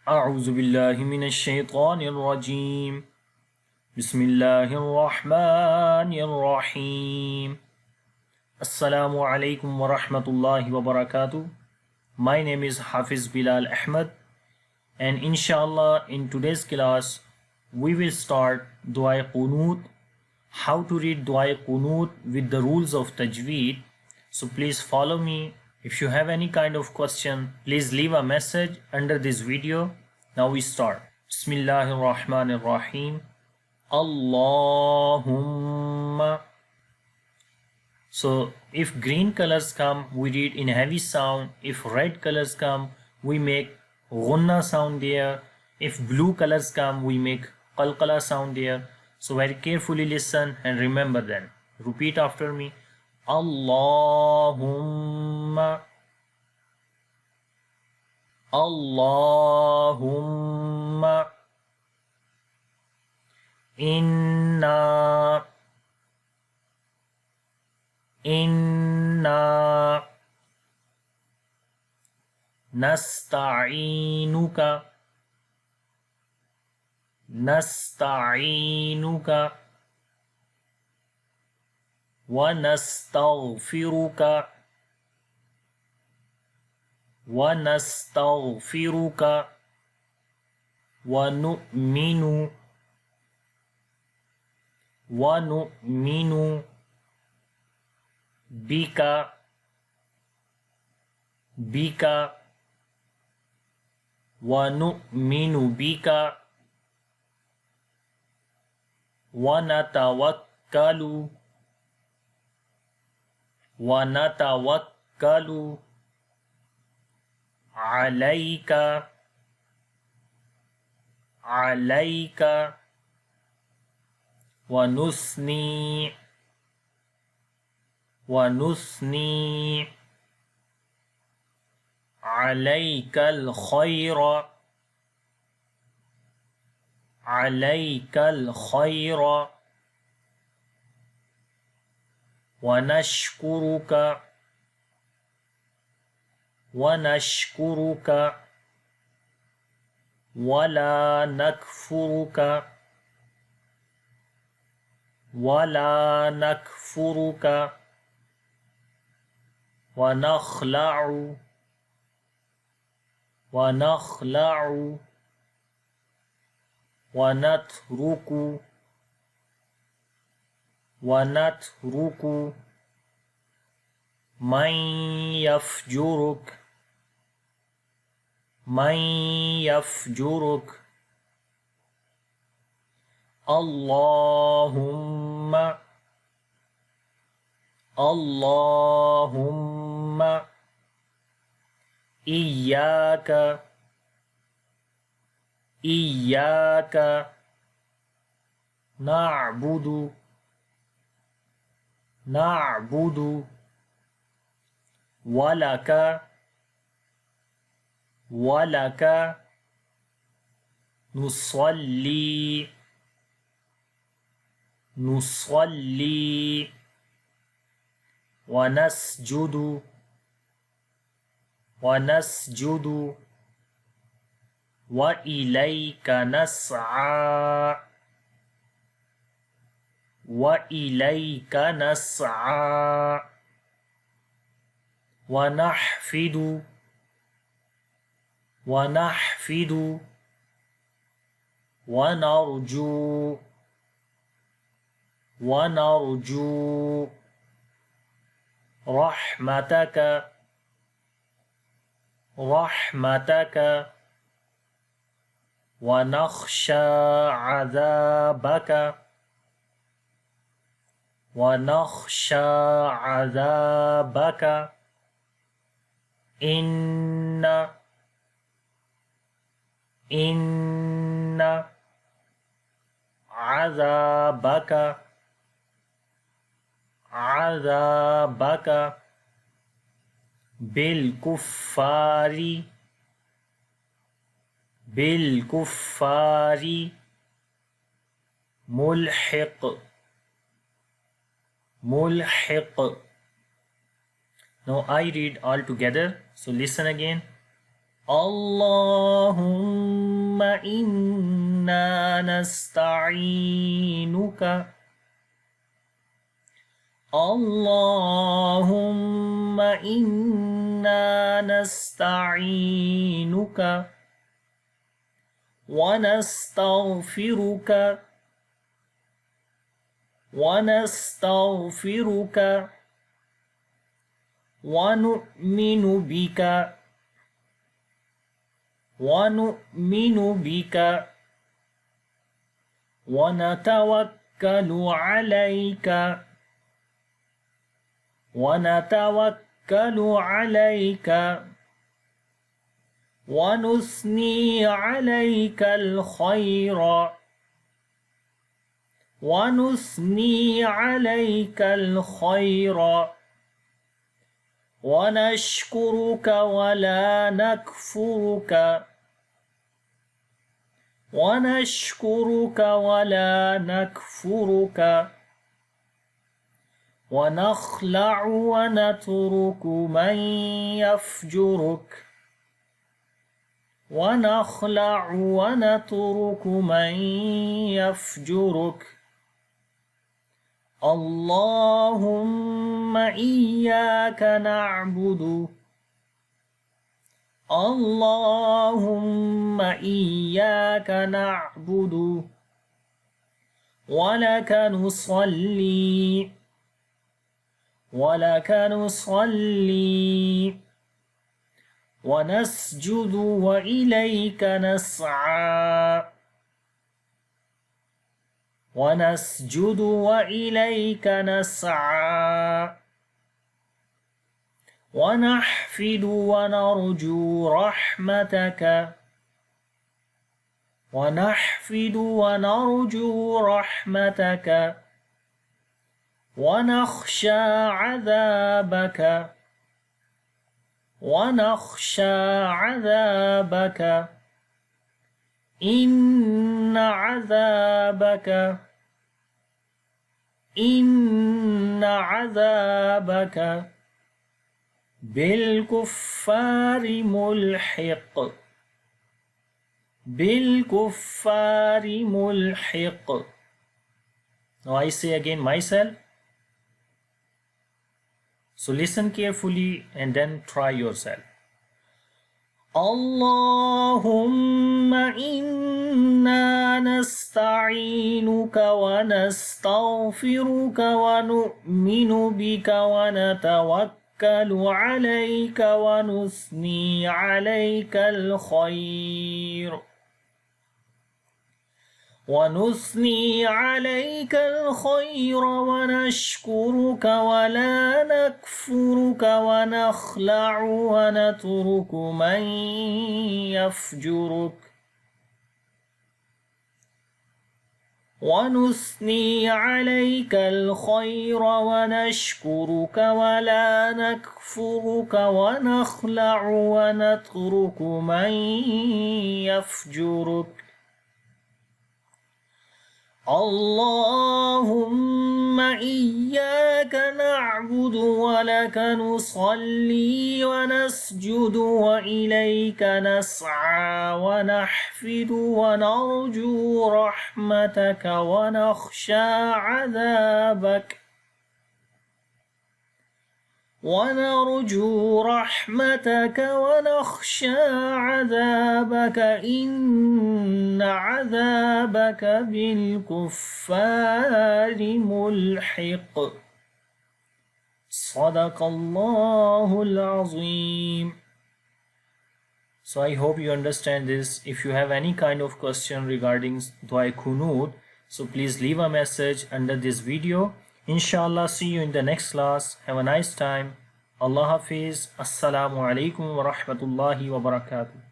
أعوذ بالله من الشيطان الرجيم بسم الله الرحمن الرحيم Assalamu alaikum wa rahmatullahi wa barakatuh. My name is Hafiz Bilal Ahmed, and inshallah in today's class we will start Dua-e-Qunoot, how to read Dua-e-Qunoot with the rules of Tajweed. So please follow me. If you have any kind of question, please leave a message under this video. Now we start. Bismillahir Rahmanir Rahim. Allahumma. So if green colors come, we read in heavy sound. If red colors come, we make ghunna sound there. If blue colors come, we make qalqala sound there. So very carefully listen and remember them. Repeat after me. Allahumma. Allahumma. Inna. Inna. Nasta'inuka. Nasta'inuka. ونستغفرك ونستغفرك ونؤمن بك ونؤمن بك ونتوكل عليك ونثني عليك الخير ونشكرك ولا نكفرك ونخلع ونترك من يفجرك اللهم إياك نعبد ولك نصلي ونسجد وإليك نسعى ونحفد ونرجو رحمتك ونخشى عذابك إن عذابك بالكفار ملحق Now I read all together. So listen again. Allahumma إنا نستعينك اللهم إنا نستعينك ونستغفرك ونؤمن بك ونتوكل عليك ونثني عليك الخير ونشكرك ولا نكفرك ونخلع ونترك من يفجرك اللهم إياك نعبد ولك نصلي ونسجد وإليك نسعى ونحفد ونرجو رحمتك ونخشى عذابك إن عذابك بالكفار ملحق. Now I say again myself. So listen carefully and then try yourself. اللهم إنا نستعينك ونستغفرك ونؤمن بك ونتوكل عليك ونثني عليك الخير ونشكرك ولا نكفرك ونخلع ونترك من يفجرك ونثني عليك الخير ونشكرك ولا نكفرك ونخلع ونترك من يفجرك اللهم إياك نعبد ولك نصلي ونسجد وإليك نسعى ونحفد ونرجو رحمتك ونخشى عذابك إن عذابك بالكفار ملحق. صدق الله العظيم. So I hope you understand this. If you have any kind of question regarding Dua-e-Qunoot, so please leave a message under this video. Inshallah, see you in the next class. Have a nice time. Allah Hafiz. Assalamu alaikum wa rahmatullahi wa barakatuh.